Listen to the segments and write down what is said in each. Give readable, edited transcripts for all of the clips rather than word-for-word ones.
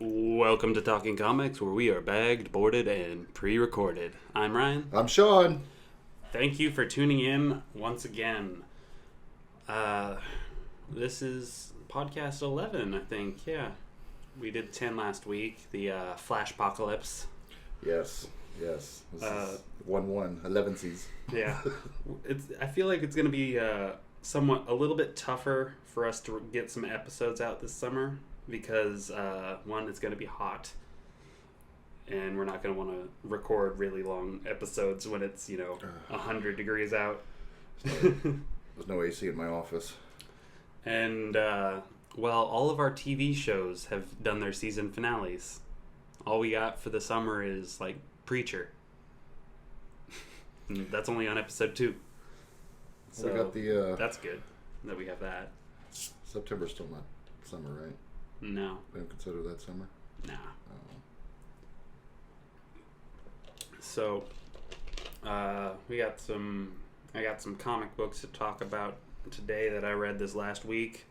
Welcome to Talking Comics, where we are bagged, boarded, and pre-recorded. I'm Ryan. I'm Sean. Thank you for tuning in once again. This is podcast 11, I think. Yeah, we did 10 last week. The Flashpocalypse. Yes. This is 1-1, 11sies. Yeah, I feel like it's gonna be a little bit tougher for us to get some episodes out this summer because one, it's gonna be hot. And we're not going to want to record really long episodes when it's, 100 degrees out. There's no AC in my office. And, all of our TV shows have done their season finales. All we got for the summer is, Preacher. And that's only on episode 2. So we got the... that's good that we have that. September's still not summer, right? No. They don't consider that summer? Nah. Oh. So, I got some comic books to talk about today that I read this last week.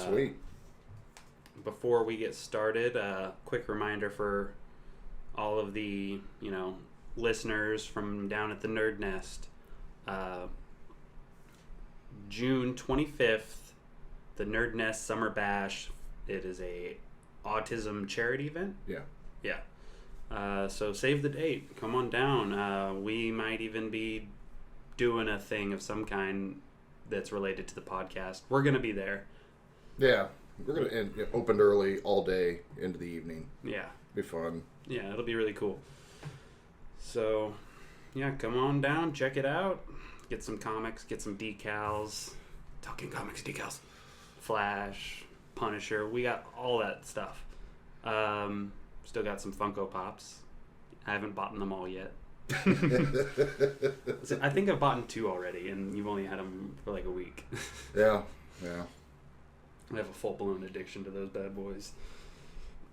Sweet. Before we get started, quick reminder for all of the, listeners from down at the Nerd Nest. June 25th, the Nerd Nest Summer Bash. It is a autism charity event. Yeah. Yeah. So save the date. Come on down. We might even be doing a thing of some kind that's related to the podcast. We're going to be there. Yeah. We're going to open early all day into the evening. Yeah. Be fun. Yeah, it'll be really cool. So, yeah, come on down. Check it out. Get some comics. Get some decals. Talking Comics decals. Flash. Punisher. We got all that stuff. Still got some Funko Pops. I haven't bought them all yet. I think I've bought 2 already, and you've only had them for like a week. Yeah. I have a full-blown addiction to those bad boys.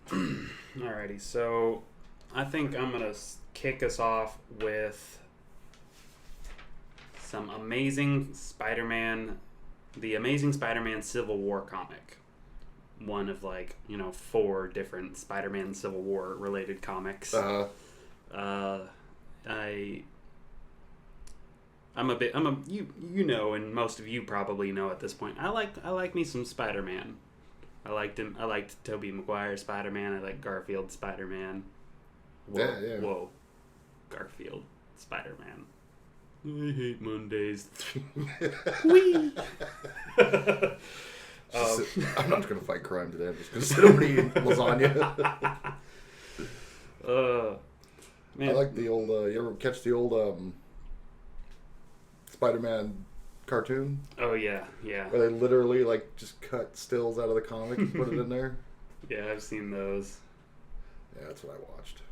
Alrighty, so I think I'm going to kick us off with some Amazing Spider-Man, the Amazing Spider-Man Civil War comic. One of 4 different Spider-Man Civil War related comics. I'm and most of you probably know at this point. I like me some Spider-Man. I liked him. I liked Tobey Maguire Spider-Man. I like Garfield Spider-Man. Whoa, Garfield Spider-Man. I hate Mondays. Whee! I'm not going to fight crime today. I'm just going to sit over eating lasagna. Man. I like the old... you ever catch the old Spider-Man cartoon? Oh, yeah. Where they literally just cut stills out of the comic and put it in there? Yeah, I've seen those. Yeah, that's what I watched.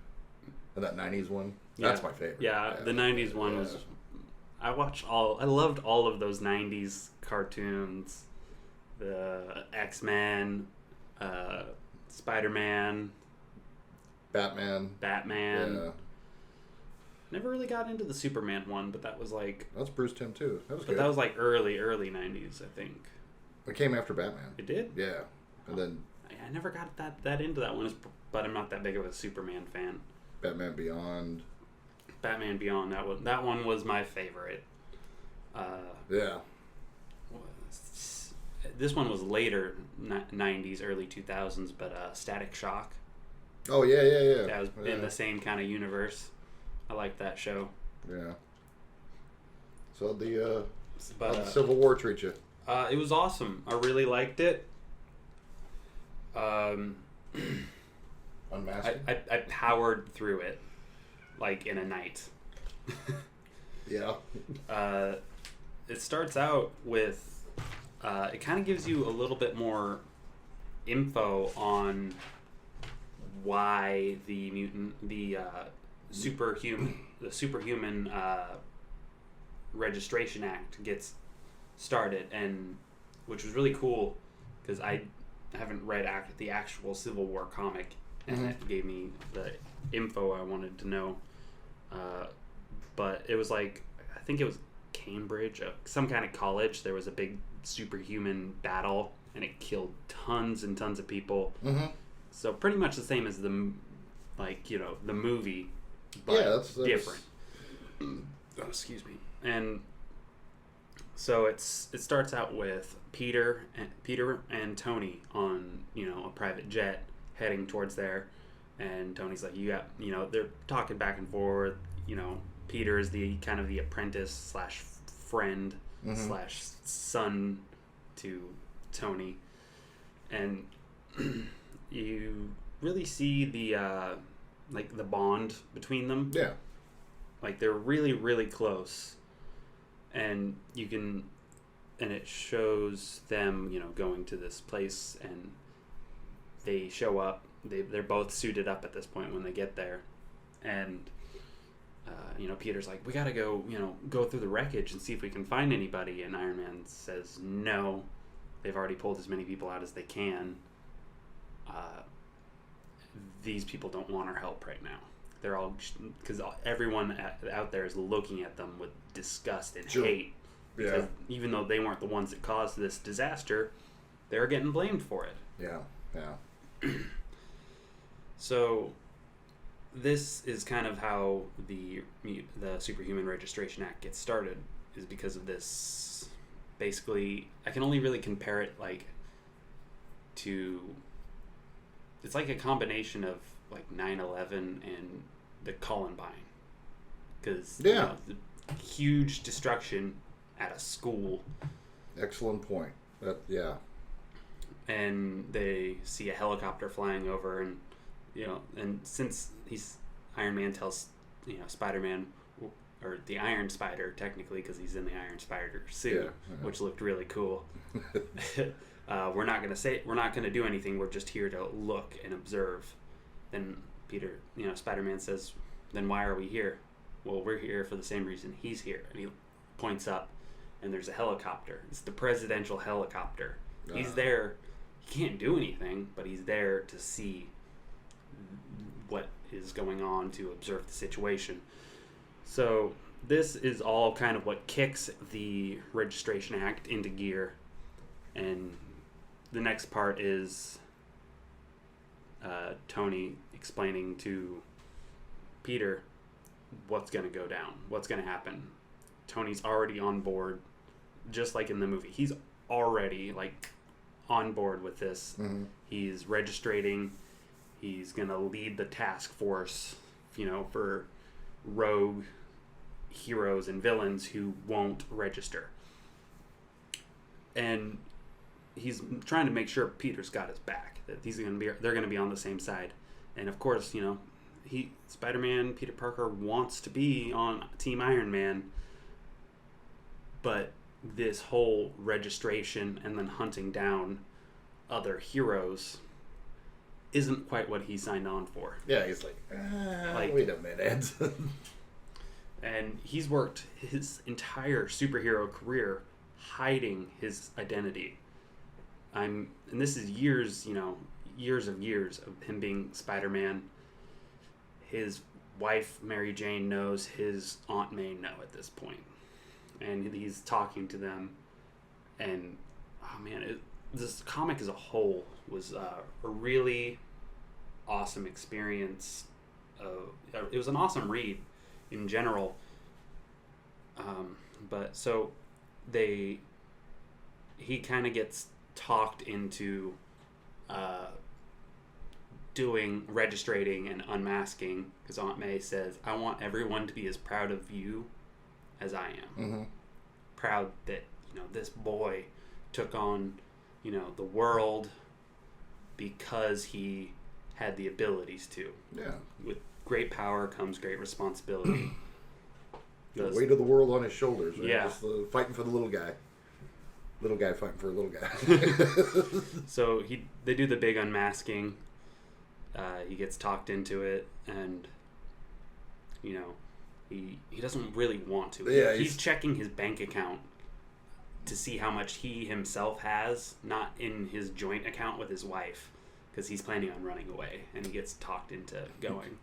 And that 90s one? That's my favorite. Yeah, the 90s one was... I loved all of those 90s cartoons. The X-Men, Spider-Man, Batman. Yeah. Never really got into the Superman one, but that was That's Bruce Timm too. That was good. That was early 90s, I think. It came after Batman. It did? Yeah. And then I never got that into that one, but I'm not that big of a Superman fan. Batman Beyond. That one was my favorite. Yeah. This one was later 90s, early 2000s, but Static Shock. Oh, yeah. That was in the same kind of universe. I liked that show. Yeah. So how'd the Civil War treat you? It was awesome. I really liked it. Unmasked? I powered through it, in a night. Yeah. It starts out with... it kind of gives you a little bit more info on why the superhuman registration act gets started, and which was really cool because I haven't read the actual Civil War comic, and it gave me the info I wanted to know. But it was I think it was Cambridge, some kind of college. There was a big superhuman battle, and it killed tons and tons of people. So pretty much the same as the movie, but that's different. Oh, excuse me. And so it starts out with Peter and Tony on a private jet heading towards there, and Tony's like, they're talking back and forth. Peter is the kind of the apprentice / friend / son to Tony, and you really see the the bond between them. Yeah, like they're really, really close, and it shows them going to this place, and they show up. They're both suited up at this point when they get there, and Peter's like, we gotta go through the wreckage and see if we can find anybody, and Iron Man says no, they've already pulled as many people out as they can. These people don't want our help right now. They're all, because everyone out there is looking at them with disgust and hate. Because even though they weren't the ones that caused this disaster, they're getting blamed for it. Yeah. So this is kind of how the Superhuman Registration Act gets started, is because of this. Basically, I can only really compare it to, it's like a combination of 9/11 and the Columbine, because the huge destruction at a school. Excellent point. And they see a helicopter flying over, and and since Iron Man tells Spider-Man, or the Iron Spider technically, because he's in the Iron Spider suit, which looked really cool. We're not gonna do anything. We're just here to look and observe. Then Spider-Man says, "Then why are we here?" Well, we're here for the same reason he's here, and he points up, and there's a helicopter. It's the presidential helicopter. He's there. He can't do anything, but he's there to see what is going on, to observe the situation. So this is all kind of what kicks the Registration Act into gear, and the next part is Tony explaining to Peter what's going to go down, what's going to happen. Tony's already on board, just like in the movie. He's already on board with this. Mm-hmm. He's registrating. He's going to lead the task force, for rogue heroes and villains who won't register. And he's trying to make sure Peter's got his back, that they're going to be on the same side. And of course, Spider-Man, Peter Parker wants to be on Team Iron Man, but this whole registration and then hunting down other heroes isn't quite what he signed on for. Yeah, he's like, wait a minute. And he's worked his entire superhero career hiding his identity. And this is years of him being Spider-Man. His wife, Mary Jane, knows. His Aunt May know at this point. And he's talking to them. And, this comic as a whole was a really awesome experience. It was an awesome read in general. But so he kind of gets talked into registrating and unmasking, because Aunt May says, I want everyone to be as proud of you as I am. Mm-hmm. Proud that this boy took on the world because he had the abilities to. Yeah. With great power comes great responsibility. The weight of the world on his shoulders. Right? Yeah. Just fighting for the little guy. Little guy fighting for a little guy. So they do the big unmasking. He gets talked into it, and he doesn't really want to. Yeah, he's checking his bank account to see how much he himself has, not in his joint account with his wife, because he's planning on running away, and he gets talked into going.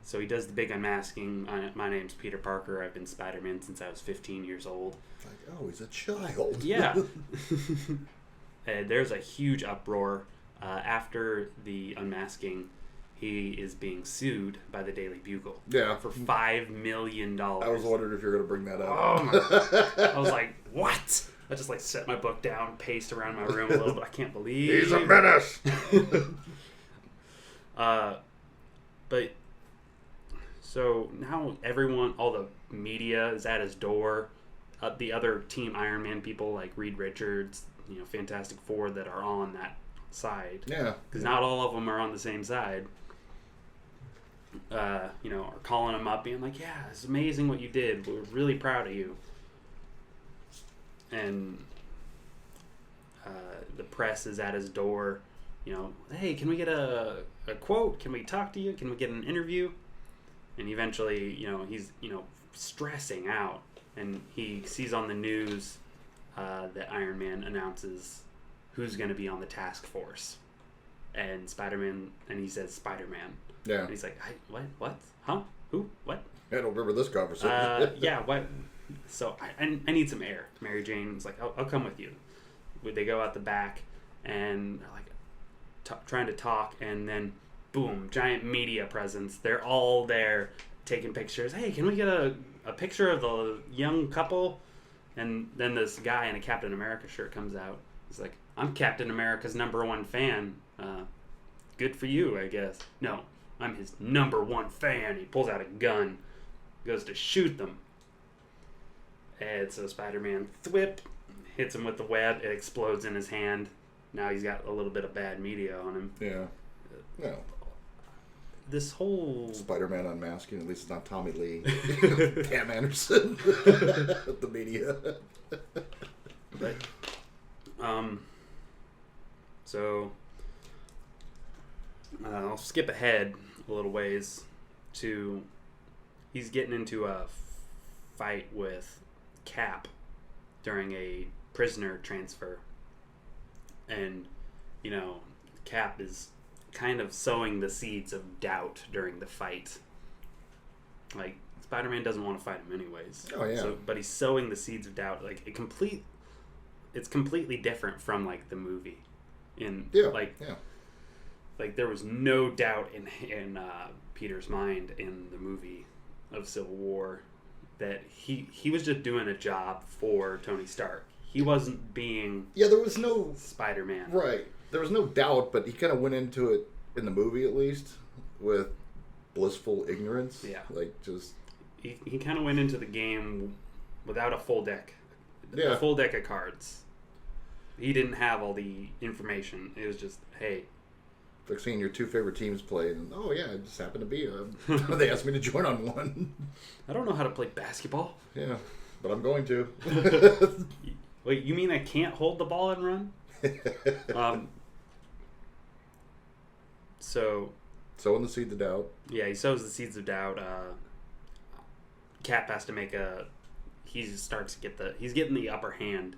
So he does the big unmasking. My name's Peter Parker. I've been Spider-Man since I was 15 years old. He's a child. Yeah. There's a huge uproar. after the unmasking, he is being sued by the Daily Bugle. Yeah. For $5 million. I was wondering if you were going to bring that up. Oh my. I was like, what? I just like set my book down, paced around my room a little bit. I can't believe he's a menace. But so now everyone, all the media is at his door. The other Team Iron Man people like Reed Richards, Fantastic Four that are on that side. Yeah. Because not all of them are on the same side. Are calling him up, being like, "Yeah, it's amazing what you did. We're really proud of you." And the press is at his door. Hey, can we get a quote? Can we talk to you? Can we get an interview? And eventually, he's stressing out, and he sees on the news that Iron Man announces who's going to be on the task force, and Spider-Man, and he says Spider-Man. Yeah. And he's like, what? Huh? Who? What? I don't remember this conversation. Yeah, what? So I need some air. Mary Jane's like, I'll come with you. They go out the back, and they're like trying to talk, and then boom, giant media presence. They're all there taking pictures. Hey, can we get a picture of the young couple? And then this guy in a Captain America shirt comes out. He's like, I'm Captain America's #1 fan. Good for you, I guess. No, I'm his #1 fan. He pulls out a gun, goes to shoot them. And so Spider-Man thwip, hits him with the web. It explodes in his hand. Now he's got a little bit of bad media on him. Yeah. No. This whole... Spider-Man unmasking, at least it's not Tommy Lee. Cam Anderson. The media. But, so, I'll skip ahead a little ways to... He's getting into a fight with Cap during a prisoner transfer. And, Cap is kind of sowing the seeds of doubt during the fight. Like, Spider-Man doesn't want to fight him anyways. Oh, yeah. But he's sowing the seeds of doubt. Like, it's completely different from, like, the movie. Like, there was no doubt in Peter's mind in the movie of Civil War that he was just doing a job for Tony Stark. He wasn't being... Yeah, there was no... Spider-Man. Right. There was no doubt, but he kind of went into it, in the movie at least, with blissful ignorance. Yeah. Like, just... He kind of went into the game without a full deck. Yeah. A full deck of cards. He didn't have all the information. It was just, hey... It's like seeing your two favorite teams play, and, oh yeah, it just happened to be... they asked me to join on one. I don't know how to play basketball. Yeah, but I'm going to. Wait, you mean I can't hold the ball and run? Sowing the seeds of doubt. Yeah, he sows the seeds of doubt. Cap has to make he's getting the upper hand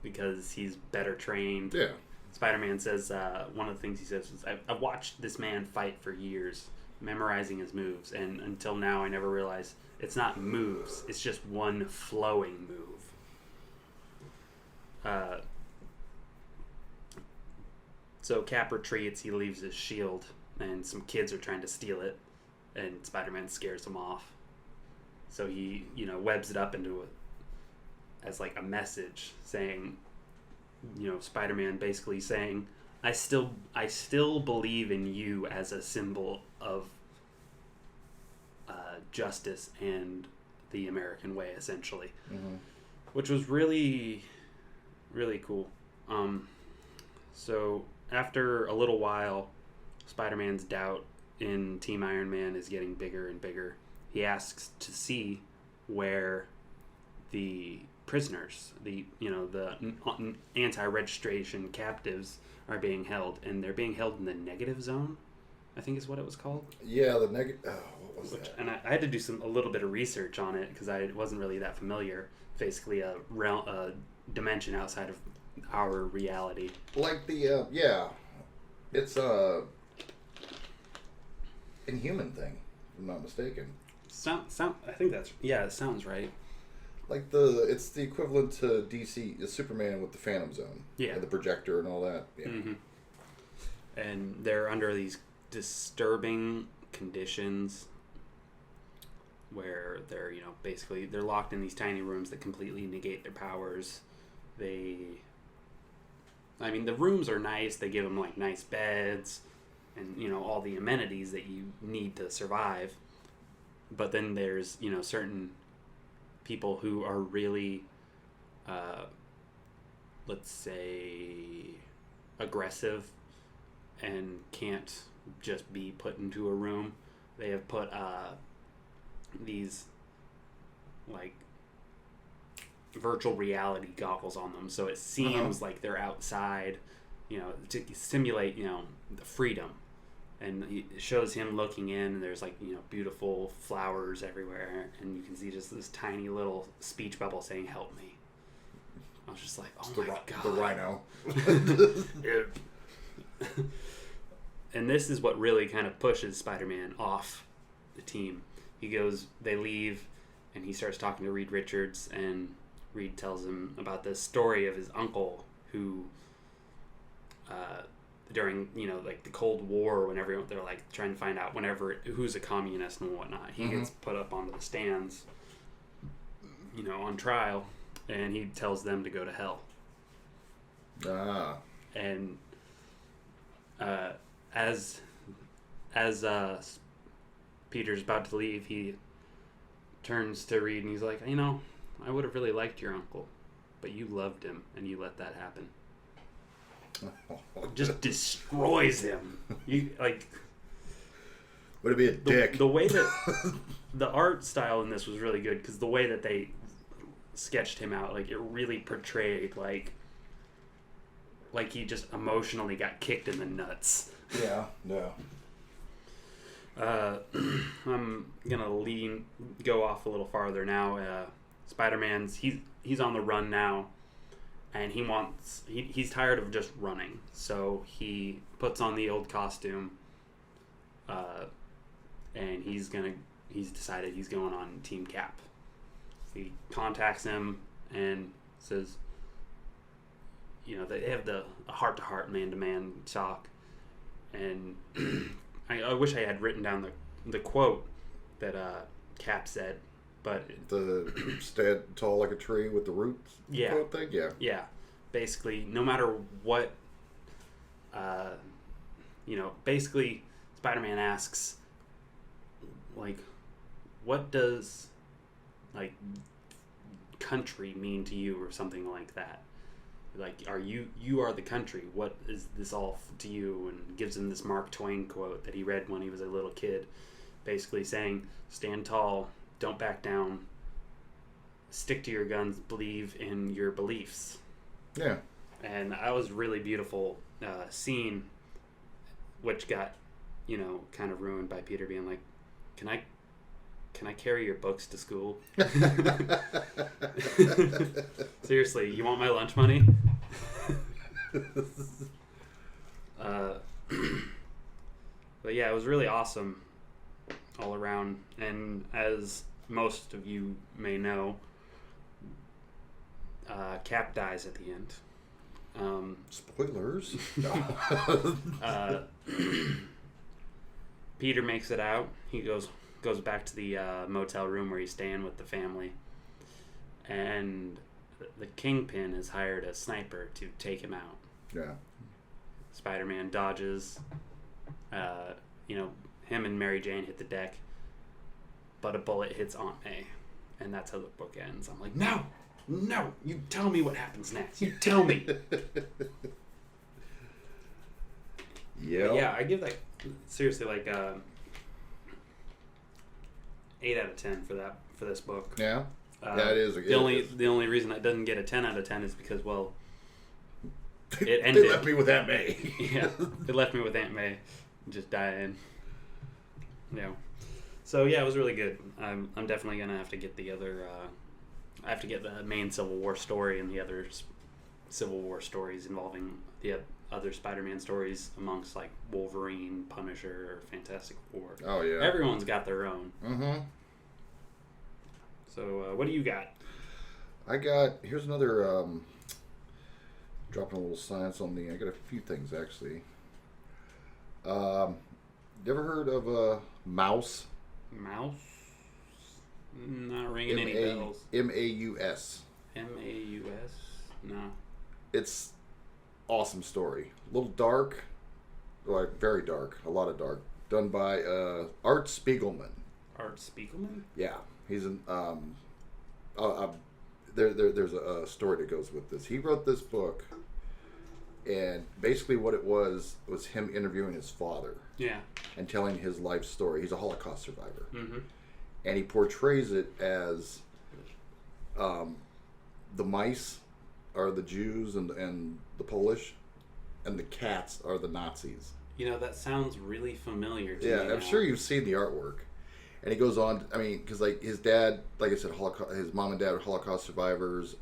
because he's better trained. Yeah. Spider-Man says, one of the things he says is, I've watched this man fight for years, memorizing his moves, and until now I never realized it's not moves, it's just one flowing move. So Cap retreats, he leaves his shield, and some kids are trying to steal it, and Spider-Man scares them off. So he, webs it up into as like a message saying, Spider-Man basically saying, I still believe in you as a symbol of justice and the American way, essentially. Mm-hmm. Which was really, really cool. So after a little while, Spider-Man's doubt in Team Iron Man is getting bigger and bigger. He asks to see where the prisoners, the anti-registration captives are being held, and they're being held in the negative zone, I think is what it was called. Yeah, the negative. Oh, what was that? And I had to do a little bit of research on it because I wasn't really that familiar. Basically, a dimension outside of our reality. Like the it's a Inhuman thing, if I'm not mistaken. I think that's it sounds right. Like it's the equivalent to DC, Superman with the Phantom Zone. Yeah. And the projector and all that. Yeah. Mm-hmm. and they're under these disturbing conditions where they're, basically they're locked in these tiny rooms that completely negate their powers. The rooms are nice. They give them like nice beds and, all the amenities that you need to survive. But then there's, certain people who are really, let's say, aggressive and can't just be put into a room. They have put these like virtual reality goggles on them, so it seems like they're outside, to simulate, the freedom. And it shows him looking in, and there's like, beautiful flowers everywhere, and you can see just this tiny little speech bubble saying, "Help me." I was just like, oh my god, the rhino. And this is what really kind of pushes Spider-Man off the team. They leave, and he starts talking to Reed Richards, and Reed tells him about the story of his uncle who, during, like the Cold War, when they're like trying to find out who's a communist and whatnot, he gets put up onto the stands, on trial, and he tells them to go to hell. And as Peter's about to leave, he turns to Reed and he's like, I would have really liked your uncle, but you loved him and you let that happen. Just destroys him. You like. Would it be a dick? The way that the art style in this was really good, because the way that they sketched him out, like, it really portrayed like he just emotionally got kicked in the nuts. Yeah. I'm gonna go off a little farther now. Spider-Man's he's on the run now, and he's tired of just running, so he puts on the old costume, and he's decided he's going on Team Cap. He contacts him and says, they have the heart-to-heart, man-to-man talk, and I wish I had written down the quote that Cap said, but the stand tall like a tree with the roots. Yeah. Quote thing? Yeah. Basically, no matter what, basically, Spider-Man asks, like, what does, like, country mean to you, or something like that? Like, you are the country. What is this all to you? And gives him this Mark Twain quote that he read when he was a little kid, basically saying, stand tall, don't back down, stick to your guns, believe in your beliefs. Yeah. And that was really beautiful scene, which got, kind of ruined by Peter being like, can I carry your books to school? Seriously, you want my lunch money? But yeah, it was really awesome all around. And as most of you may know, Cap dies at the end. Spoilers. Peter makes it out. He goes back to the motel room where he's staying with the family, and the Kingpin has hired a sniper to take him out. Yeah. Spider-Man dodges. Him and Mary Jane hit the deck, but a bullet hits Aunt May, and that's how the book ends. I'm like, no, you tell me what happens next. You tell me. Yeah, I give that seriously like 8 out of 10 for this book. Yeah. Yeah, it is. The only reason I doesn't get a 10 out of 10 is because, well, it ended. They left me with Aunt May. Yeah, it left me with Aunt May, just dying. So yeah, it was really good. I'm definitely gonna have to get the other. I have to get the main Civil War story and the other Civil War stories involving the other Spider-Man stories amongst like Wolverine, Punisher, Fantastic Four. Oh yeah. Everyone's got their own. Mm-hmm. So what do you got? Here's another dropping a little science on I got a few things actually. You ever heard of Mouse? Mouse? Not ringing any bells. Maus. Maus? No. It's awesome story. A little dark, like very dark, a lot of dark. Done by Art Spiegelman. Art Spiegelman? Yeah, he's an. There's a story that goes with this. He wrote this book, and basically what it was him interviewing his father. Yeah. And telling his life story. He's a Holocaust survivor. Mm-hmm. And he portrays it as the mice are the Jews and the Polish, and the cats are the Nazis. You know, that sounds really familiar to me. Yeah, I'm sure you've seen the artwork. And he goes on, I mean, because like his dad, like I said, his mom and dad are Holocaust survivors,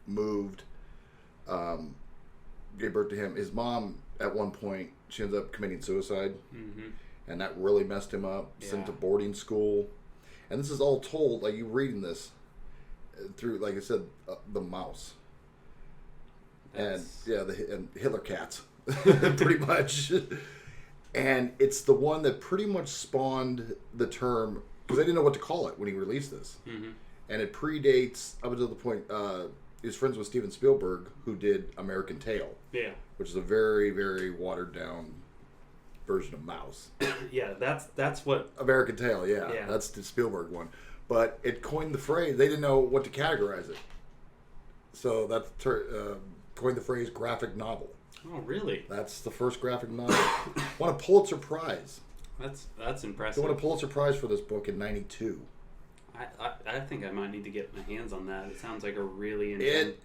moved, gave birth to him. His mom, at one point, she ends up committing suicide. Mm-hmm. And that really messed him up. Yeah. Sent to boarding school. And this is all told, like you reading this, through, like I said, the mouse. And Hitler cats, pretty much. And it's the one that pretty much spawned the term, because they didn't know what to call it when he released this. Mm-hmm. And it predates up until the point he was friends with Steven Spielberg, who did American Tail. Yeah. Which is a very, very watered down version of Mouse. Yeah, that's what American Tail. Yeah, that's the Spielberg one. But it coined the phrase. They didn't know what to categorize it, so that's coined the phrase graphic novel. Oh, really? That's the first graphic novel. Won a Pulitzer Prize. That's impressive. They won a Pulitzer Prize for this book in '92. I think I might need to get my hands on that. It sounds like a really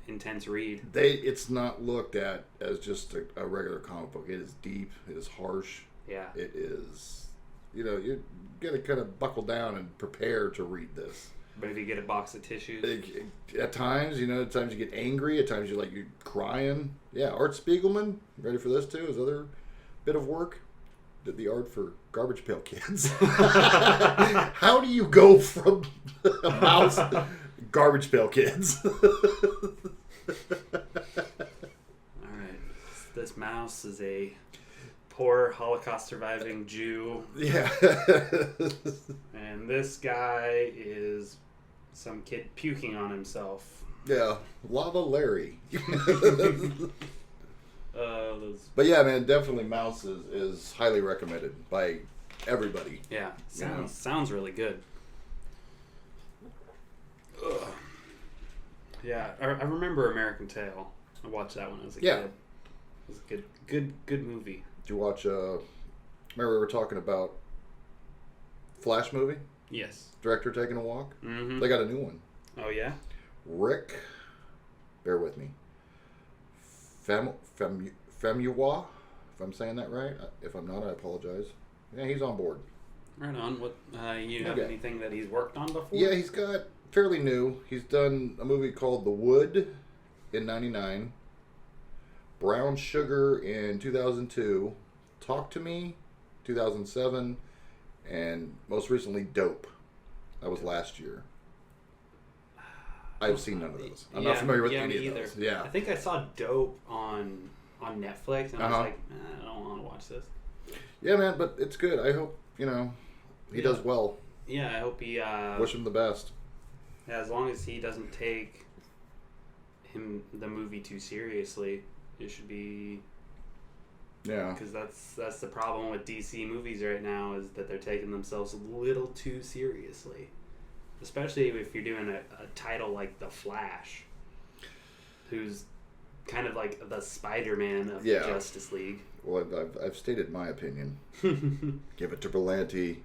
intense read. It's not looked at as just a regular comic book. It is deep. It is harsh. Yeah. It is. You know, you're gonna kind of buckle down and prepare to read this. Maybe get a box of tissues. At times, you get angry. At times, you're crying. Yeah, Art Spiegelman, ready for this too? His other bit of work. Did the art for Garbage Pail Kids. How do you go from a mouse to Garbage Pail Kids? All right. This mouse is a poor Holocaust surviving Jew. Yeah. And this guy is some kid puking on himself. Yeah. Lava Larry. But yeah, man, definitely Mouse is highly recommended by everybody. Yeah, sounds really good. Ugh. Yeah, I remember American Tail. I watched that when I was a kid. It was a good movie. Did you watch? Remember we were talking about Flash movie? Yes. Director taking a walk. Mm-hmm. They got a new one. Oh yeah. Rick, bear with me. Famuyiwa, if I'm saying that right. If I'm not, I apologize. Yeah, he's on board. Right on. What you have anything that he's worked on before? Yeah, he's got fairly new. He's done a movie called The Wood in '99, Brown Sugar in 2002, Talk to Me 2007, and most recently Dope. That was last year. I've seen none of those. I'm not familiar with any of those. Yeah, I think I saw Dope on Netflix, and I was like, I don't want to watch this. Yeah, man, but it's good. I hope he does well. Yeah, I hope he. Wish him the best. Yeah, as long as he doesn't take the movie too seriously, it should be. Yeah. Because that's the problem with DC movies right now, is that they're taking themselves a little too seriously. Especially if you're doing a title like The Flash, who's kind of like the Spider-Man of Justice League. Well, I've stated my opinion. Give it to Berlanti.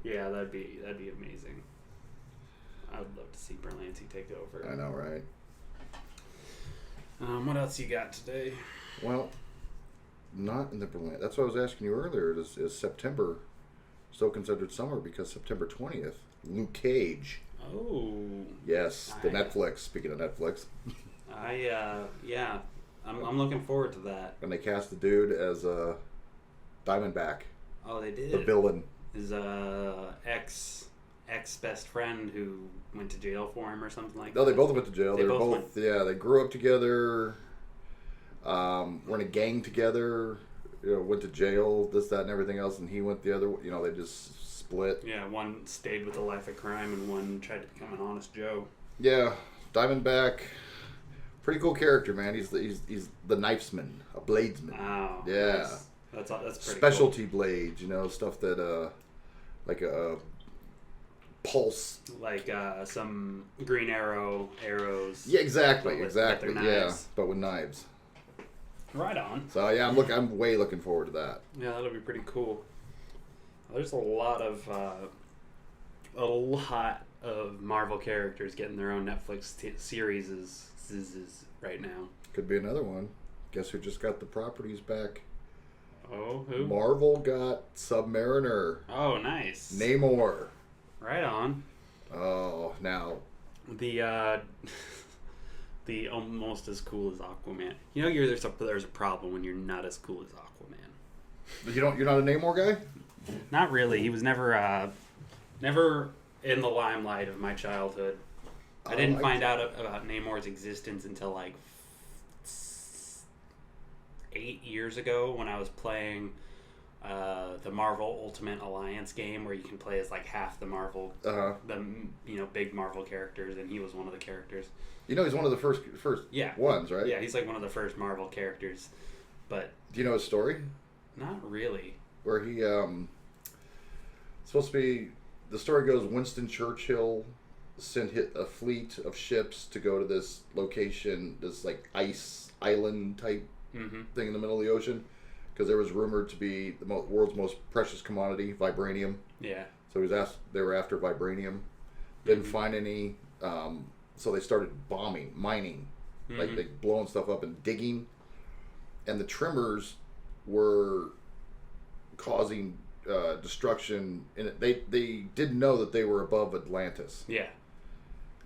Yeah, that'd be amazing. I would love to see Berlanti take over. I know, right? What else you got today? Well, not in the Berlanti. That's what I was asking you earlier. Is September still considered summer? Because September 20th, Luke Cage. Oh. Yes, Netflix. Speaking of Netflix. I'm looking forward to that. And they cast the dude as Diamondback. Oh, they did. The villain. His ex best friend who went to jail for him or something like that. No, they both went to jail. They were both. Yeah, they grew up together. were in a gang together. Went to jail, this, that, and everything else, and he went the other. They just split. Yeah, one stayed with a life of crime, and one tried to become an honest Joe. Yeah, Diamondback, pretty cool character, man. He's the knifesman, a bladesman. Oh, yeah, that's pretty specialty cool. blades. Stuff that like a pulse, like some Green Arrow arrows. Yeah, exactly. Yeah, but with knives. Right on. So yeah, I'm way looking forward to that. Yeah, that'll be pretty cool. There's a lot of Marvel characters getting their own Netflix series right now. Could be another one. Guess who just got the properties back? Oh, who? Marvel got Submariner. Oh, nice. Namor. Right on. Oh, now the almost as cool as Aquaman. There's a problem when you're not as cool as Aquaman. You're not a Namor guy? Not really. He was never in the limelight of my childhood. I didn't find out about Namor's existence until like 8 years ago when I was playing the Marvel Ultimate Alliance game, where you can play as like half the Marvel, big Marvel characters, and he was one of the characters. He's one of the first ones, right? Yeah, he's like one of the first Marvel characters. But do you know his story? Not really. Where he supposed to be, the story goes, Winston Churchill sent a fleet of ships to go to this location, this like ice island type thing in the middle of the ocean, because there was rumored to be the world's most precious commodity, vibranium. Yeah. So they were after vibranium. Didn't find any. So they started mining, like they blowing stuff up and digging, and the tremors were causing destruction. And they didn't know that they were above Atlantis. Yeah.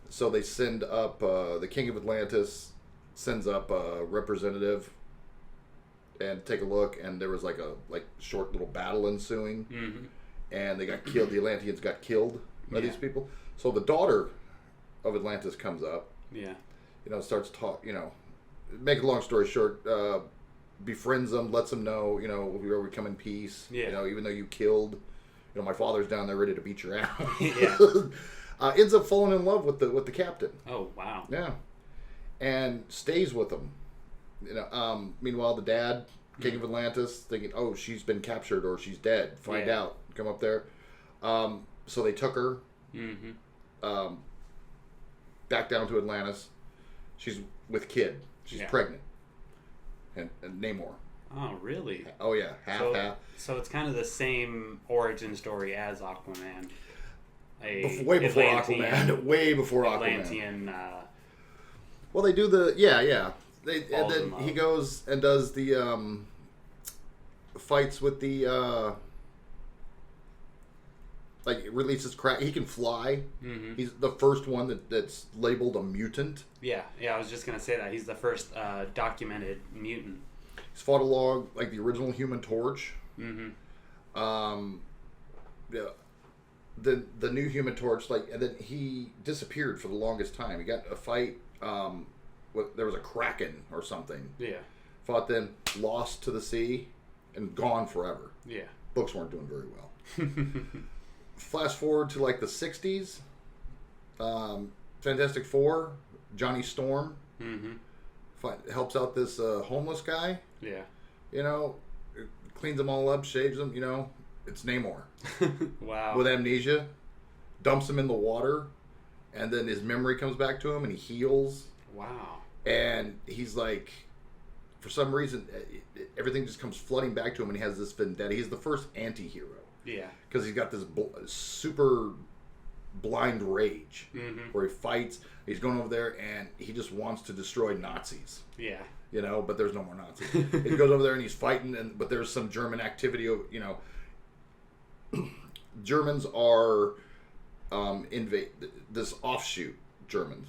So they send up the King of Atlantis sends up a representative and take a look, and there was like a short little battle ensuing, and they got killed. The Atlanteans got killed by these people. So the daughter of Atlantis comes up. Yeah. Starts make a long story short, befriends them, lets them know, we come in peace. Yeah. Even though you killed, my father's down there ready to beat your ass. Yeah. Ends up falling in love with the captain. Oh wow. Yeah. And stays with them. Meanwhile, the dad, King of Atlantis, thinking, oh, she's been captured or she's dead. Find out. Come up there. So they took her back down to Atlantis. She's with kid. She's pregnant. And Namor. Oh, really? Oh, yeah. Half. So it's kind of the same origin story as Aquaman. Way before Aquaman. Atlantean. Well, they do the... Yeah. And then he goes and does the fights with the... releases crack. He can fly. He's the first one that's labeled a mutant. Yeah, I was just going to say that. He's the first documented mutant. He's fought along, the original Human Torch. Yeah. The new Human Torch, and then he disappeared for the longest time. He got a fight, there was a Kraken or something. Yeah. Fought then, lost to the sea, and gone forever. Yeah. Books weren't doing very well. Flash forward to the 60s. Fantastic Four, Johnny Storm helps out this homeless guy. Yeah. Cleans them all up, shaves them. It's Namor. Wow. With amnesia, dumps him in the water, and then his memory comes back to him, and he heals. Wow. And he's for some reason, everything just comes flooding back to him, and he has this vendetta. He's the first anti-hero. Yeah. Because he's got this super blind rage where he fights. He's going over there and he just wants to destroy Nazis. Yeah. But there's no more Nazis. He goes over there and he's fighting, but there's some German activity. Germans are invade this offshoot Germans,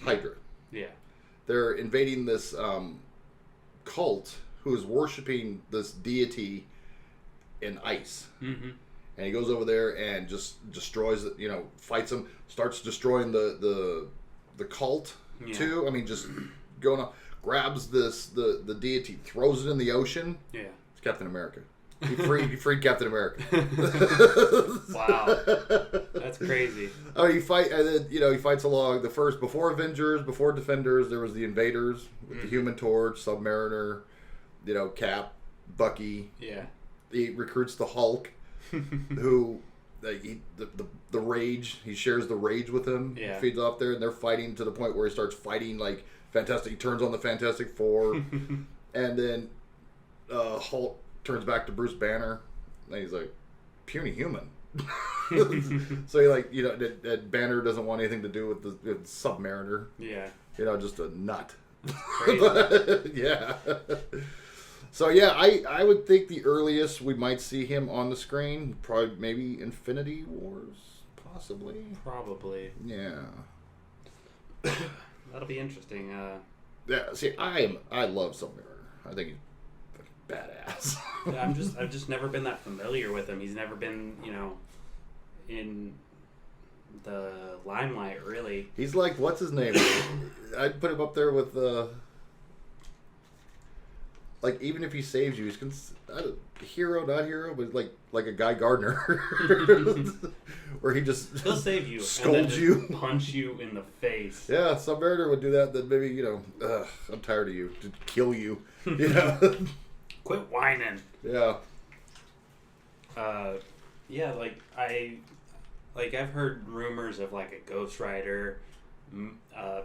Hydra. Yeah. They're invading this cult who is worshiping this deity in ice. And he goes over there and just destroys it, fights them, starts destroying the cult too. I mean, just going on. grabs the deity, throws it in the ocean. Yeah. It's Captain America. He freed Captain America. Wow, that's crazy. Oh, he fights along before Avengers, before Defenders. There was the Invaders with the Human Torch, Submariner, Cap, Bucky. Yeah. He recruits the Hulk, who the Rage. He shares the Rage with him. Yeah. Feeds off there, and they're fighting to the point where he starts fighting like Fantastic. He turns on the Fantastic Four, and then Hulk turns back to Bruce Banner, and he's like, puny human. So that Banner doesn't want anything to do with the Submariner. Yeah. Just a nut. Crazy. Yeah. So yeah, I would think the earliest we might see him on the screen, probably maybe Infinity Wars, possibly. Probably. Yeah. That'll be interesting. Yeah. See, I love Submariner. I think he's badass. Yeah, I've just never been that familiar with him. He's never been, in the limelight, really. He's like, what's his name? I'd put him up there with like, even if he saves you, he's hero, not hero, but like a Guy Gardner, where he just he'll save you, scolds and then you, punch you in the face. Yeah, Submariner would do that. Then maybe I'm tired of you, to kill you. Quit whining. Yeah. Yeah, I've heard rumors of like a Ghost Rider. The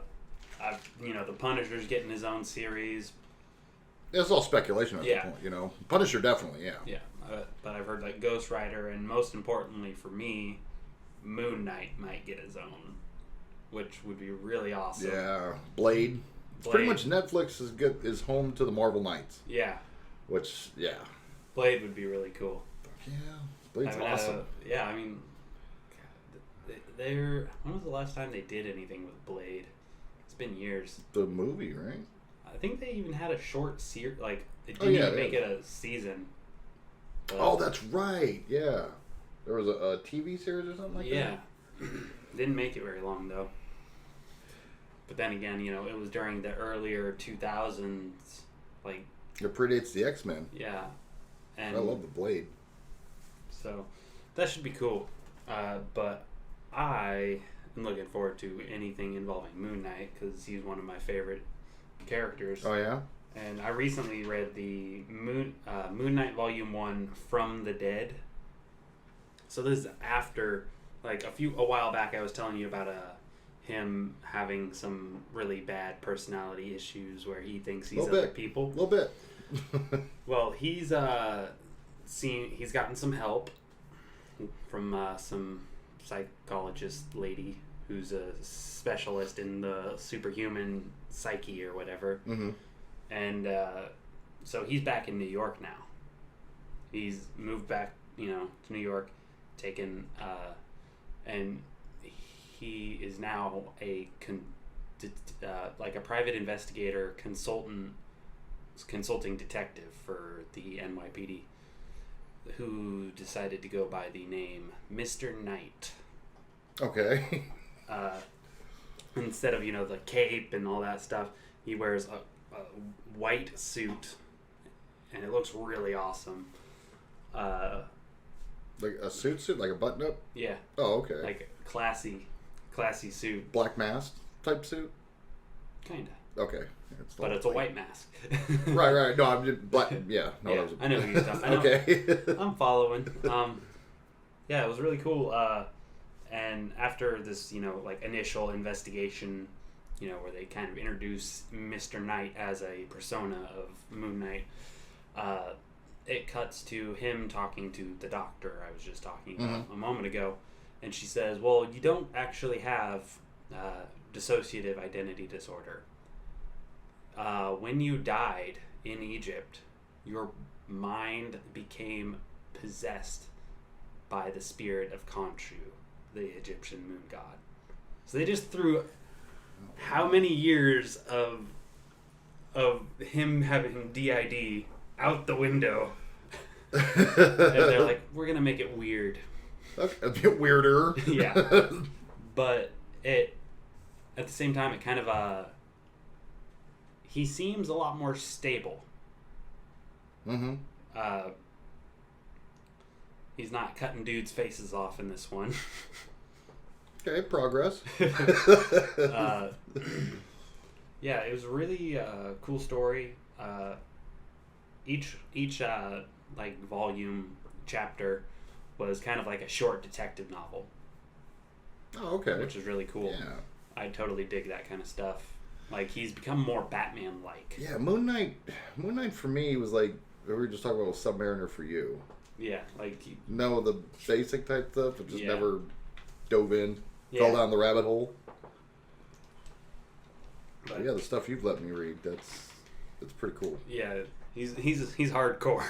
Punisher's getting his own series. It's all speculation at this point, Punisher definitely, yeah. Yeah, but I've heard like Ghost Rider, and most importantly for me, Moon Knight might get his own, which would be really awesome. Yeah, Blade. It's pretty much Netflix is home to the Marvel Knights. Yeah. Which, yeah. Blade would be really cool. Yeah, Blade's awesome. When was the last time they did anything with Blade? It's been years. The movie, right? I think they even had a short series, like, they didn't even make it a season. Oh, that's right, yeah. There was a TV series or something like that? Yeah. Didn't make it very long, though. But then again, it was during the earlier 2000s, like... It predates the X-Men. Yeah. And I love the Blade. So, that should be cool. But I am looking forward to anything involving Moon Knight, because he's one of my favorite characters. Oh, yeah? And I recently read the Moon Knight Volume 1, From the Dead. So this is after, like, a while back I was telling you about him having some really bad personality issues where he thinks he's other people. A little bit. Well, he's gotten some help from some psychologist lady who's a specialist in the superhuman psyche or whatever. Mm-hmm. And so he's back in New York now. He's moved back, to New York, and he is now a private investigator, consulting detective for the NYPD, who decided to go by the name Mr. Knight. Okay. Instead of, the cape and all that stuff, he wears a white suit, and it looks really awesome. Like a suit? Like a button-up? Yeah. Oh, okay. Like classy suit. Black mask type suit? Kinda. Okay. But it's a white mask. Right. No, I'm just black. Yeah. No, yeah, I know who you're talking about. Okay. I'm following. Yeah, it was really cool. And after this, initial investigation, where they kind of introduce Mr. Knight as a persona of Moon Knight, it cuts to him talking to the doctor I was just talking about a moment ago. And she says, well, you don't actually have dissociative identity disorder. When you died in Egypt, your mind became possessed by the spirit of Khonshu, the Egyptian moon god. So they just threw how many years of him having DID out the window. And they're like, we're going to make it weird. Okay, a bit weirder. Yeah. But at the same time, it kind of, he seems a lot more stable. Mm-hmm. He's not cutting dudes' faces off in this one. Okay, progress. Yeah, it was really a cool story. Each like volume chapter was kind of like a short detective novel. Oh, okay. Which is really cool. Yeah. I totally dig that kind of stuff. Like, he's become more Batman-like. Yeah, Moon Knight for me was like, we were just talking about Submariner for you. Yeah, like... No, the basic type stuff, but just never dove in. Yeah. Fell down the rabbit hole. But yeah, the stuff you've let me read, that's pretty cool. Yeah, he's hardcore.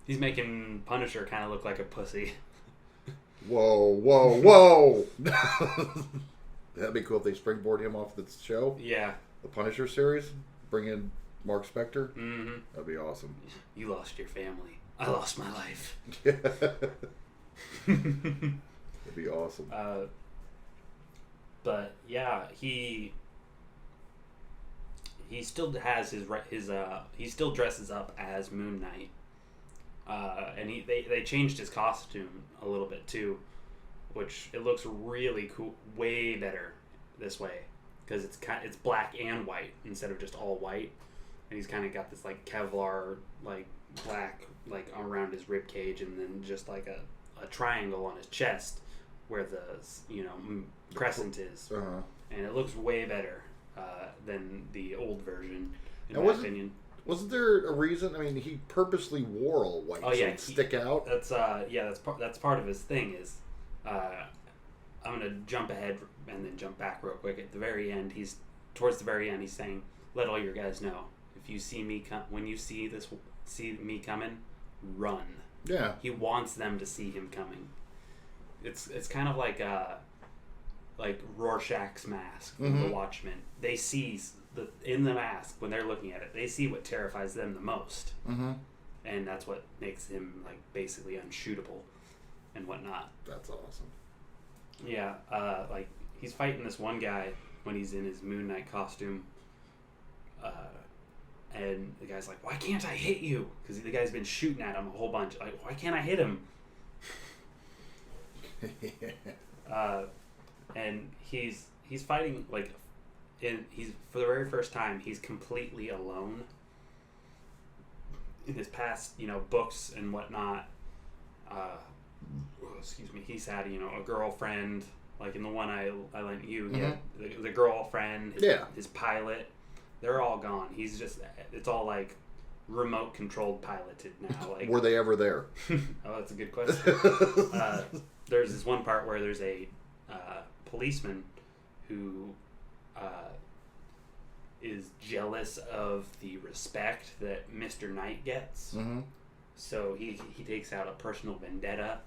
He's making Punisher kind of look like a pussy. Whoa. That'd be cool if they springboard him off the show. Yeah. The Punisher series. Bring in Mark Spector. Mm-hmm. That'd be awesome. You lost your family. I lost my life. Yeah. That'd be awesome. But yeah, he still has his he still dresses up as Moon Knight. And they changed his costume a little bit too, which it looks really cool, way better this way, because it's black and white instead of just all white, and he's kind of got this like Kevlar like black like around his rib cage, and then just like a triangle on his chest where the crescent is, and it looks way better than the old version in my opinion. Wasn't there a reason? I mean, he purposely wore all white so it'd stick out. That's part of his thing. Is I'm gonna jump ahead and then jump back real quick. At the very end, towards the very end, he's saying, "Let all your guys know if you see me when you see me coming, run." Yeah. He wants them to see him coming. It's kind of like Rorschach's mask from The Watchmen. They see in the mask, when they're looking at it, they see what terrifies them the most, and that's what makes him like basically unshootable and whatnot. That's awesome. Yeah, like he's fighting this one guy when he's in his Moon Knight costume, and the guy's like, "Why can't I hit you?" Because the guy's been shooting at him a whole bunch. Like, why can't I hit him? And he's fighting like. He's for the very first time, he's completely alone. In his past, books and whatnot, he's had a girlfriend, like in the one I lent you, the girlfriend, his pilot, they're all gone. It's all like remote controlled piloted now. Like, were they ever there? Oh, that's a good question. There's this one part where there's a policeman who is jealous of the respect that Mr. Knight gets. So he takes out a personal vendetta,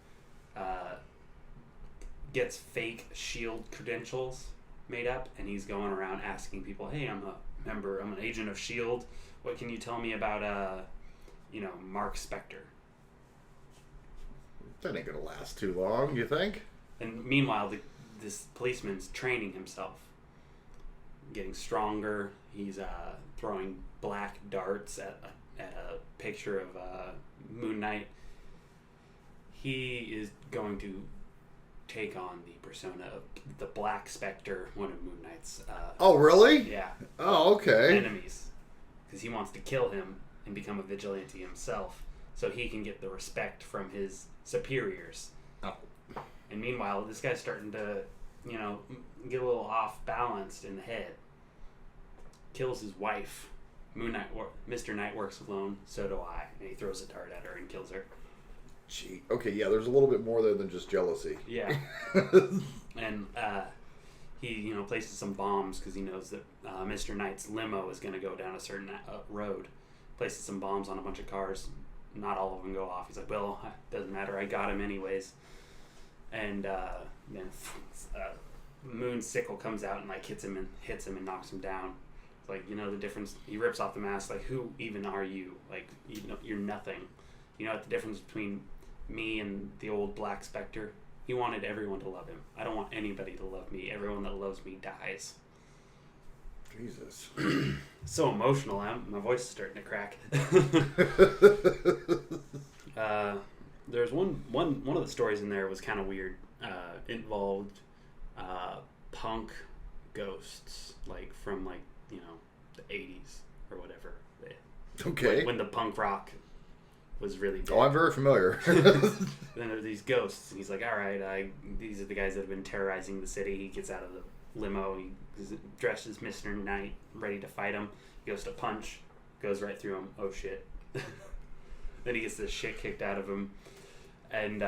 gets fake SHIELD credentials made up, and he's going around asking people, "Hey, I'm an agent of SHIELD. What can you tell me about Mark Spector?" That ain't gonna last too long, you think? And meanwhile, this policeman's training himself, getting stronger. He's throwing black darts at a picture of Moon Knight. He is going to take on the persona of the Black Spectre, one of Moon Knight's. Oh, really? Yeah. Oh, okay. Enemies, because he wants to kill him and become a vigilante himself, so he can get the respect from his superiors. Oh. And meanwhile, this guy's starting to, get a little off balanced in the head. Kills his wife. Mr. Knight works alone, so do I. And he throws a dart at her and kills her. Gee. Okay, yeah, there's a little bit more there than just jealousy. Yeah. And he, places some bombs because he knows that Mr. Knight's limo is going to go down a certain road. Places some bombs on a bunch of cars. Not all of them go off. He's like, well, doesn't matter. I got him anyways. And then Moon's sickle comes out and like hits him and knocks him down. Like, the difference. He rips off the mask. Like, who even are you? Like, you're nothing. You know what the difference between me and the old Black Spectre? He wanted everyone to love him. I don't want anybody to love me. Everyone that loves me dies. Jesus. So emotional. My voice is starting to crack. There's one of the stories in there was kind of weird. It involved punk ghosts, like from like the 80s or whatever. Okay. When the punk rock was really big. Oh, I'm very familiar. Then there are these ghosts, and he's like, all right, these are the guys that have been terrorizing the city. He gets out of the limo. He's dressed as Mr. Knight, ready to fight him. He goes to punch, goes right through him. Oh, shit. Then he gets this shit kicked out of him. And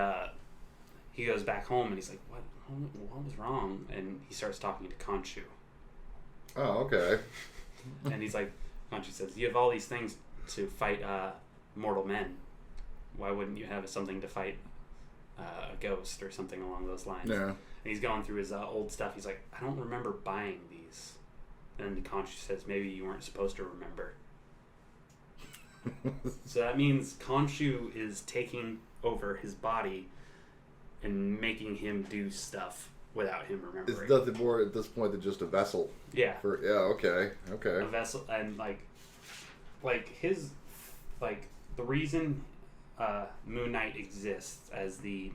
he goes back home, and he's like, what was wrong? And he starts talking to Khonshu. Oh, okay. And he's like, Khonshu says, you have all these things to fight mortal men. Why wouldn't you have something to fight a ghost or something along those lines? Yeah. And he's going through his old stuff. He's like, I don't remember buying these. And Khonshu says, maybe you weren't supposed to remember. So that means Khonshu is taking over his body and making him do stuff without him remembering. It's nothing more at this point than just a vessel. Yeah. Okay. A vessel, and like his, the reason Moon Knight exists as the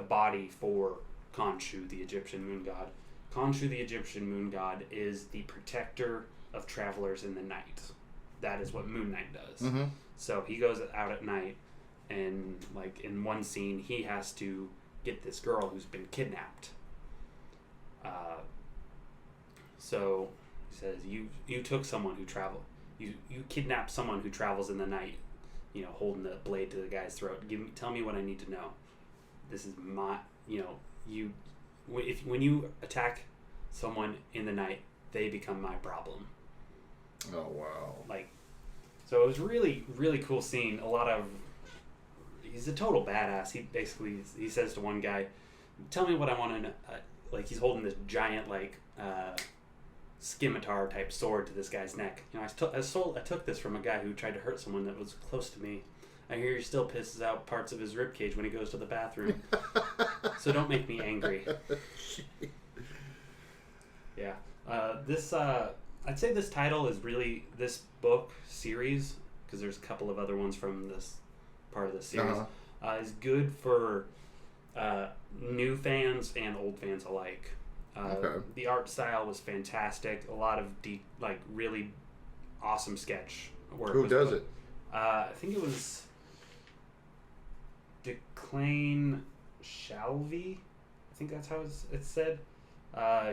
body for Khonshu, the Egyptian moon god. Khonshu, the Egyptian moon god, is the protector of travelers in the night. That is what Moon Knight does. Mm-hmm. So he goes out at night, and like in one scene, he has to get this girl who's been kidnapped. So he says, you took someone who traveled. You kidnapped someone who travels in the night, holding the blade to the guy's throat. Tell me what I need to know. This is my, when you attack someone in the night, they become my problem. Oh, wow. So it was really, really cool scene. He's a total badass. He says to one guy, tell me what I want to know. He's holding this giant, scimitar type sword to this guy's neck. I took this from a guy who tried to hurt someone that was close to me. I hear he still pisses out parts of his ribcage when he goes to the bathroom. So don't make me angry. Yeah. I'd say this title is really, this book series, because there's a couple of other ones from this part of the series, is good for new fans and old fans alike. Okay. The art style was fantastic. A lot of really awesome sketch work. Who does it? I think it was Declan Shalvey. I think that's how it's said.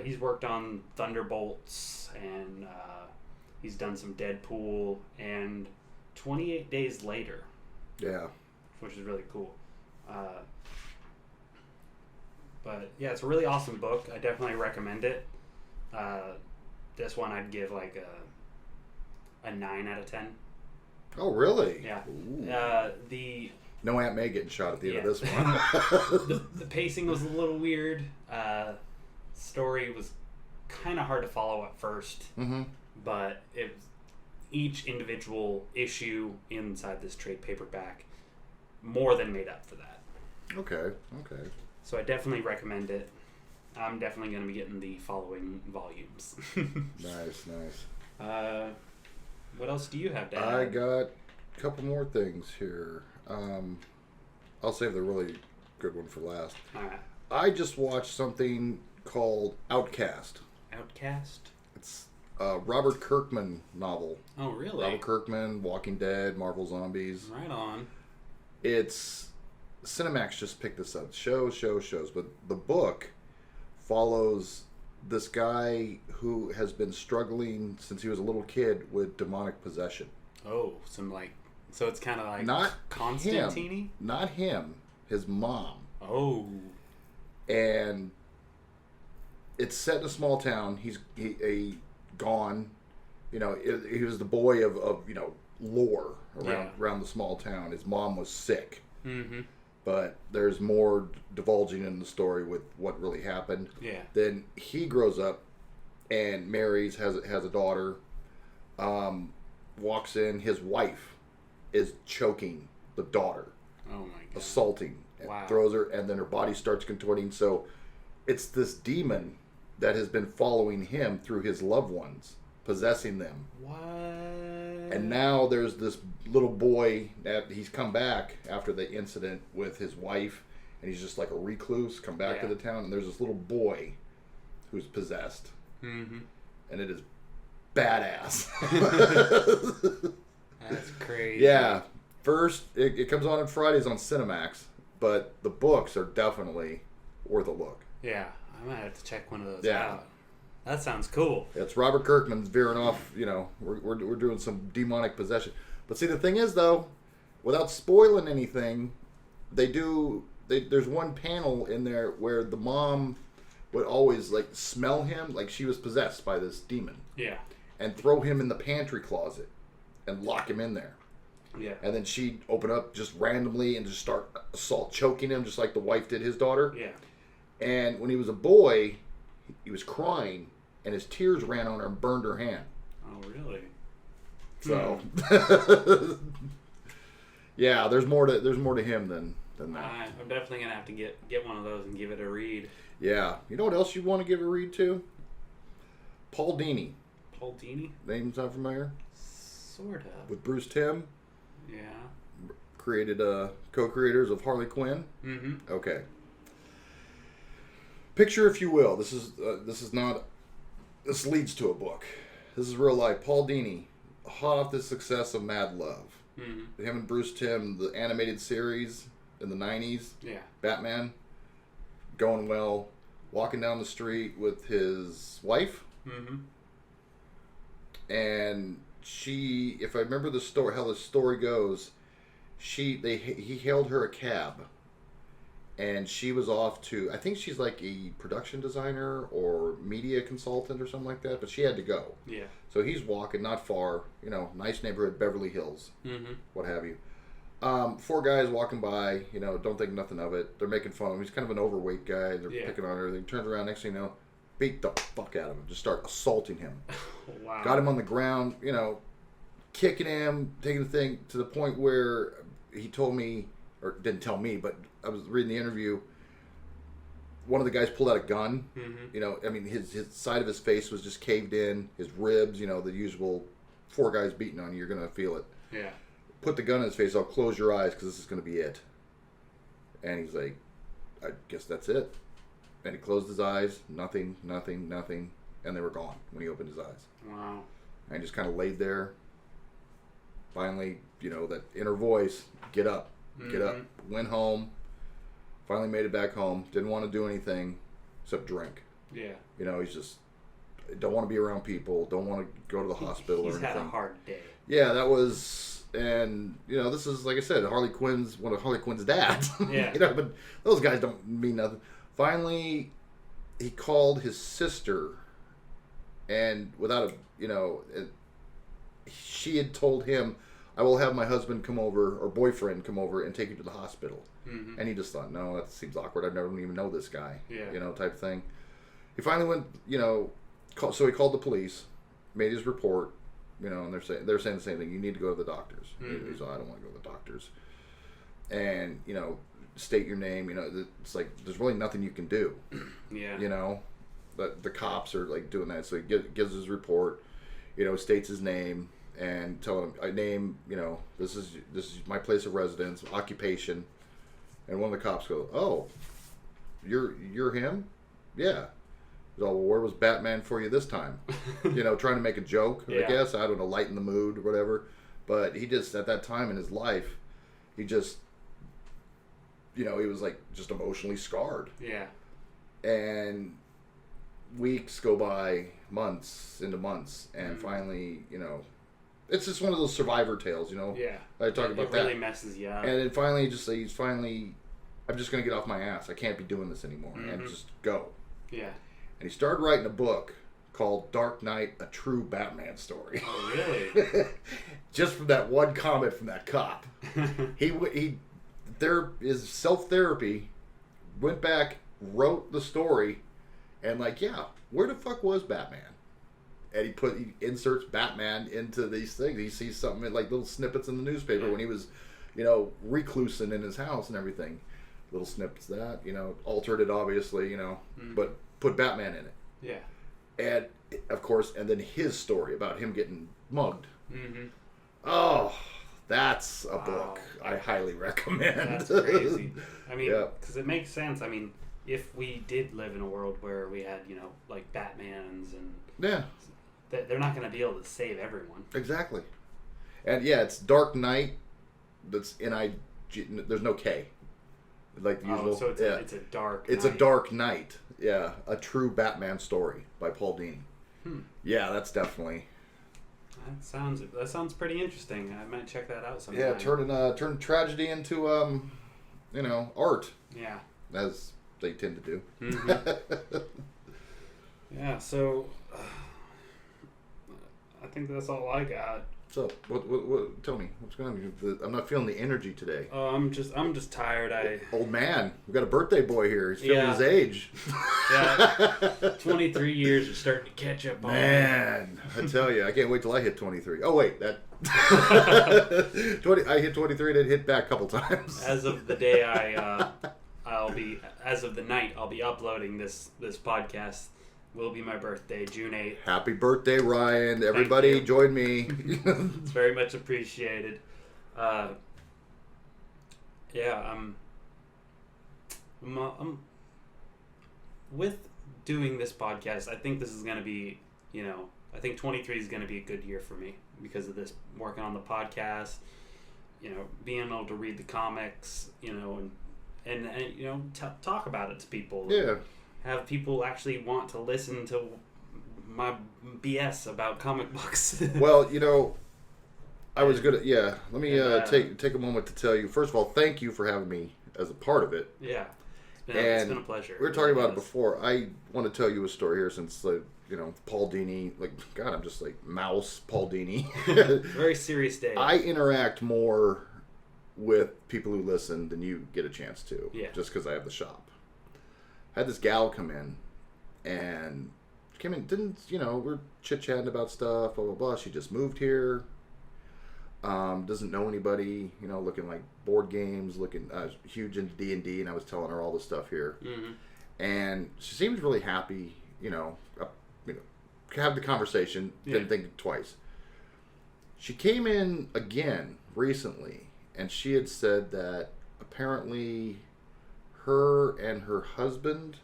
He's worked on Thunderbolts, and he's done some Deadpool and 28 Days Later. Yeah. Which is really cool. But yeah, it's a really awesome book. I definitely recommend it. This one I'd give a 9 out of 10. Oh, really? Yeah. No Aunt May getting shot at the end of this one. the pacing was a little weird. Story was kind of hard to follow at first, but each individual issue inside this trade paperback more than made up for that. Okay. So I definitely recommend it. I'm definitely going to be getting the following volumes. Nice. What else do you have to add? I got a couple more things here. I'll save the really good one for last. All right. I just watched something called Outcast. Outcast? It's a Robert Kirkman novel. Oh, really? Robert Kirkman, Walking Dead, Marvel Zombies. Right on. It's Cinemax just picked this up. Shows, but the book follows this guy who has been struggling since he was a little kid with demonic possession. Oh, so it's kind of like not Constantine? Not him, his mom. Oh. And it's set in a small town. He's gone. He was the boy of lore around the small town. His mom was sick. Mm-hmm. But there's more divulging in the story with what really happened. Yeah. Then he grows up and marries, has a daughter. Walks in. His wife is choking the daughter. Oh my God. Assaulting. Wow. Throws her, and then her body starts contorting. So it's this demon that has been following him through his loved ones, possessing them. What? And now there's this little boy that he's come back after the incident with his wife, and he's just like a recluse, come back to the town, and there's this little boy who's possessed. Mm-hmm. And it is badass. That's crazy. Yeah. First, it comes on Fridays on Cinemax, but the books are definitely worth a look. Yeah, I might have to check one of those out. That sounds cool. It's Robert Kirkman veering off, we're doing some demonic possession. But see, the thing is, though, without spoiling anything, there's one panel in there where the mom would always, like, smell him like she was possessed by this demon. Yeah. And throw him in the pantry closet and lock him in there. Yeah. And then she'd open up just randomly and just start choking him, just like the wife did his daughter. Yeah. And when he was a boy, he was crying, and his tears ran on her and burned her hand. Oh, really? So, yeah, there's more to him than that. I'm definitely gonna have to get one of those and give it a read. Yeah. You know what else you want to give a read to? Paul Dini. Paul Dini? Name sound familiar? Sort of. With Bruce Timm. Yeah. Created co-creators of Harley Quinn. Mm-hmm. Okay. Picture, if you will, this leads to a book. This is real life. Paul Dini, hot off the success of Mad Love. Mm-hmm. Him and Bruce Timm, the animated series in the 90s. Yeah. Batman. Going well. Walking down the street with his wife. Mm-hmm. And she, if I remember the story, how the story goes, he hailed her a cab. And she was off to, I think she's like a production designer or media consultant or something like that, but she had to go. Yeah. So he's walking not far, nice neighborhood, Beverly Hills, what have you. 4 guys walking by, don't think nothing of it. They're making fun of him. He's kind of an overweight guy. They're picking on everything. Turns around, next thing you know, beat the fuck out of him. Just start assaulting him. Wow. Got him on the ground, kicking him, taking the thing to the point where he told me, or didn't tell me, but I was reading the interview. One of the guys pulled out a gun. Mm-hmm. His side of his face was just caved in. His ribs, the usual 4 guys beating on you. You're going to feel it. Yeah. Put the gun in his face. I'll close your eyes because this is going to be it. And he's like, I guess that's it. And he closed his eyes. Nothing. And they were gone when he opened his eyes. Wow. And he just kind of laid there. Finally, that inner voice, get up. Get up. Went home. Finally made it back home. Didn't want to do anything except drink. Yeah. He's just don't want to be around people. Don't want to go to the hospital or anything. He's had a hard day. Yeah, that was, and this is, like I said, one of Harley Quinn's dads. Yeah. But those guys don't mean nothing. Finally, he called his sister, and without she had told him, I will have my husband come over, or boyfriend come over, and take you to the hospital. Mm-hmm. And he just thought, no, that seems awkward. I don't even know this guy. Yeah. Type thing. He finally went, so he called the police, made his report, and they're saying the same thing. You need to go to the doctors. Mm-hmm. He's like, I don't want to go to the doctors. And, state your name. It's like, there's really nothing you can do. Yeah. But the cops are, like, doing that. So he gives his report, states his name, and tell him, I name, this is my place of residence, occupation. And one of the cops goes, oh, you're him? Yeah. So, well, where was Batman for you this time? Trying to make a joke, I guess. I don't know, lighten the mood or whatever. But he just, at that time in his life, he just, he was like just emotionally scarred. Yeah. And weeks go by, months into months, and finally, it's just one of those survivor tales, Yeah. I talk about that. It really messes you up. And then finally, I'm just going to get off my ass. I can't be doing this anymore. Mm-hmm. And just go. Yeah. And he started writing a book called Dark Knight, A True Batman Story. Oh, really? Just from that one comment from that cop. There is self-therapy, went back, wrote the story, and where the fuck was Batman? And he inserts Batman into these things. He sees something like little snippets in the newspaper when he was, reclusing in his house and everything. Little snippets of that, altered it obviously, but put Batman in it. Yeah. And, of course, and then his story about him getting mugged. Mm-hmm. Oh, that's a book I highly recommend. That's crazy. I mean, because it makes sense. I mean, if we did live in a world where we had, you know, like Batmans and... Yeah. They're not going to be able to save everyone. Exactly. And, yeah, it's Dark Knight. That's N-I-G... There's no K. Like the usual. So it's a dark It's night. a Dark Knight. Yeah. A true Batman story by Paul Dini. Yeah, that's definitely... That sounds pretty interesting. I might check that out sometime. Yeah, turn tragedy into art. Yeah, as they tend to do. Mm-hmm. Yeah, so I think that's all I got. So, what? Tell me, what's going on? I'm not feeling the energy today. Oh, I'm just tired. Old man, we got a birthday boy here. He's feeling his age. Yeah, 23 years are starting to catch up on me. Man, I tell you, I can't wait till I hit 23. Oh wait, that 20. I hit 23 and it hit back a couple times. As of the day as of the night I'll be uploading this podcast. Will be my birthday, June 8th. Happy birthday, Ryan! Everybody, join me. It's very much appreciated. I'm with doing this podcast. I think this is going to be, I think 23 is going to be a good year for me because of this, working on the podcast, being able to read the comics, and talk about it to people. Yeah. Have people actually want to listen to my BS about comic books. Well, I was good at, let me take a moment to tell you, first of all, thank you for having me as a part of it. Yeah. It's been a pleasure. We were talking about it before. I want to tell you a story here since, Paul Dini, God, I'm just like Mouse Paul Dini. Very serious day. I interact more with people who listen than you get a chance to. Yeah. Just because I have the shop. I had this gal come in, and we're chit-chatting about stuff, blah, blah, blah. She just moved here, doesn't know anybody, looking like board games, huge into D&D, and I was telling her all this stuff here. Mm-hmm. And she seems really happy, have the conversation, didn't think twice. She came in again recently, and she had said that apparently her and her husband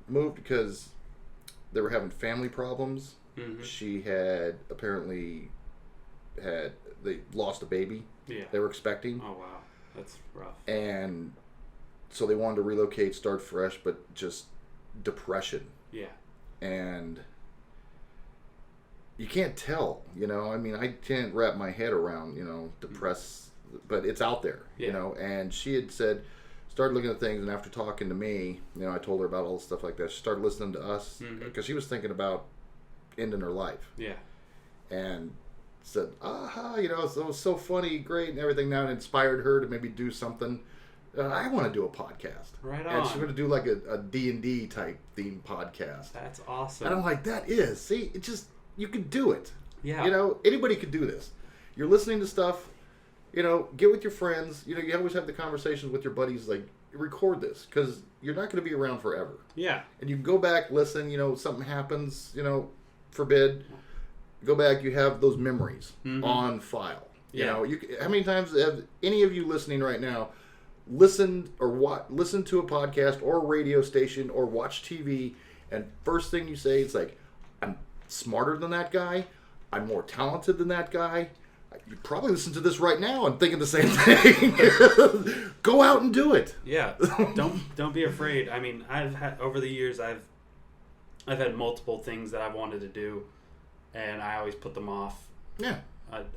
moved because they were having family problems. Mm-hmm. She had apparently they lost a baby. Yeah. They were expecting. Oh wow, that's rough. And so they wanted to relocate, start fresh, but just depression. Yeah. And you can't tell, I can't wrap my head around, depressed, but it's out there, and she had said, started looking at things, and after talking to me, I told her about all the stuff like that. She started listening to us because she was thinking about ending her life. Yeah. And said, it was so funny, great, and everything. Now it inspired her to maybe do something. I want to do a podcast. Right on. And she's going to do like a D&D type theme podcast. That's awesome. And I'm like, see, it just, you could do it. Yeah. Anybody could do this. You're listening to stuff. Get with your friends. You always have the conversations with your buddies. Like, record this because you're not going to be around forever. Yeah. And you can go back, listen. Something happens. Forbid. Go back. You have those memories on file. Yeah. How many times have any of you listening right now listened or listened to a podcast or a radio station or watch TV, and first thing you say is like, "I'm smarter than that guy. I'm more talented than that guy." You probably listen to this right now and thinking the same thing. Go out and do it. Yeah. Don't be afraid. I mean, I've had over the years I've had multiple things that I've wanted to do, and I always put them off. Yeah.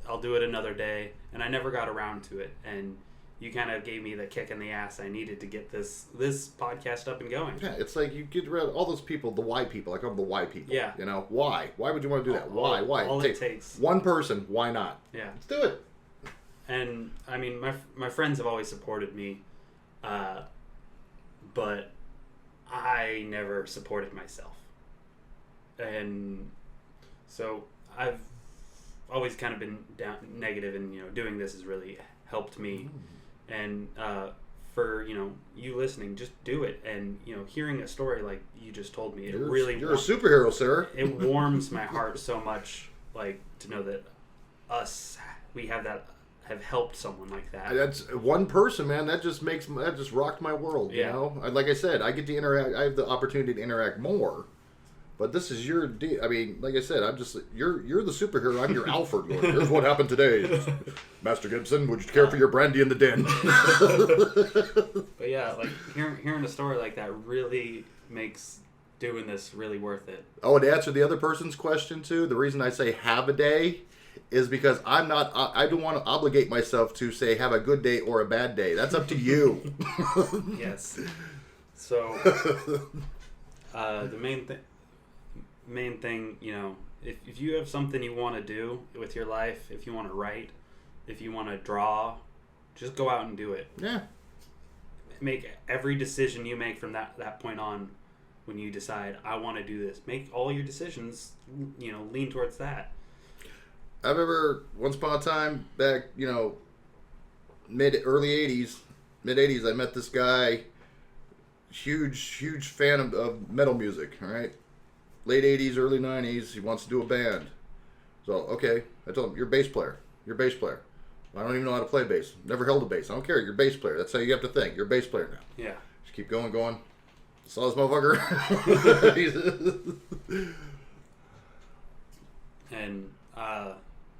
I'll do it another day, and I never got around to it. And you kind of gave me the kick in the ass I needed to get this podcast up and going. Yeah, it's like you get rid of all those people, the why people. I call them the why people. Yeah. Why? Why would you want to do that? Why? All it takes. One person. Why not? Yeah. Let's do it. And, I mean, my friends have always supported me, but I never supported myself. And so I've always kind of been negative, and, doing this has really helped me. And for, you know, you listening, just do it. And, you know, hearing a story like you just told me, you're a superhero, sir. It warms my heart so much, like, to know that we have helped someone like that. That's one person, man. That just rocked my world. You know, like I said, I get to interact. I have the opportunity to interact more. But this is your deal. I mean, like I said, you're the superhero. I'm your Alfred. Here's what happened today. Master Gibson, would you care for your brandy in the den? But yeah, like hearing a story like that really makes doing this really worth it. Oh, and to answer the other person's question too, the reason I say have a day is because I don't want to obligate myself to say have a good day or a bad day. That's up to you. Yes. So the main thing, you know, if you have something you want to do with your life, if you want to write, if you want to draw, just go out and do it. Yeah. Make every decision you make from that point on, when you decide I want to do this, make all your decisions, you know, lean towards that. I remember once upon a time back, you know, mid-80s, I met this guy, huge fan of metal music, all right? Late 80s, early 90s, he wants to do a band. So, okay, I told him, you're a bass player. You're a bass player. I don't even know how to play bass. Never held a bass. I don't care. You're a bass player. That's how you have to think. You're a bass player now. Yeah. Just keep going. Saw this motherfucker. And,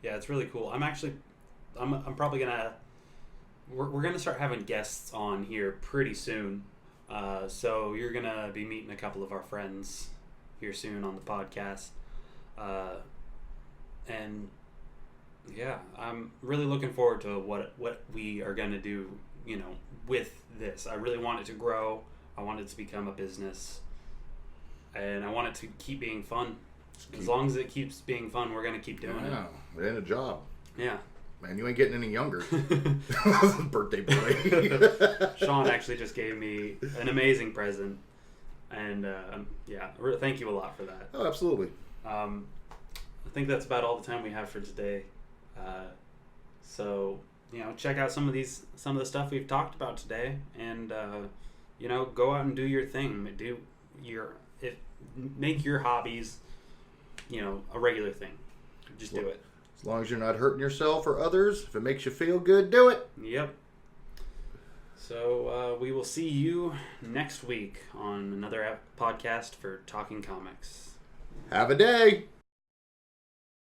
yeah, it's really cool. I'm probably gonna, we're gonna start having guests on here pretty soon. So you're gonna be meeting a couple of our friends here soon on the podcast. And yeah, I'm really looking forward to what we are gonna do, you know, with this. I really want it to grow. I want it to become a business, and I want it to keep being fun. As long as it keeps being fun, we're gonna keep doing it. It ain't a job. Yeah. Man, you ain't getting any younger. Birthday boy. Sean actually just gave me an amazing present, and yeah, thank you a lot for that. Oh, absolutely. I think that's about all the time we have for today. So, you know, check out some of the stuff we've talked about today, and you know, go out and do your thing. Make your hobbies, you know, a regular thing. Just do it. As long as you're not hurting yourself or others, if it makes you feel good, do it. Yep. So we will see you next week on another podcast for Talking Comics. Have a day.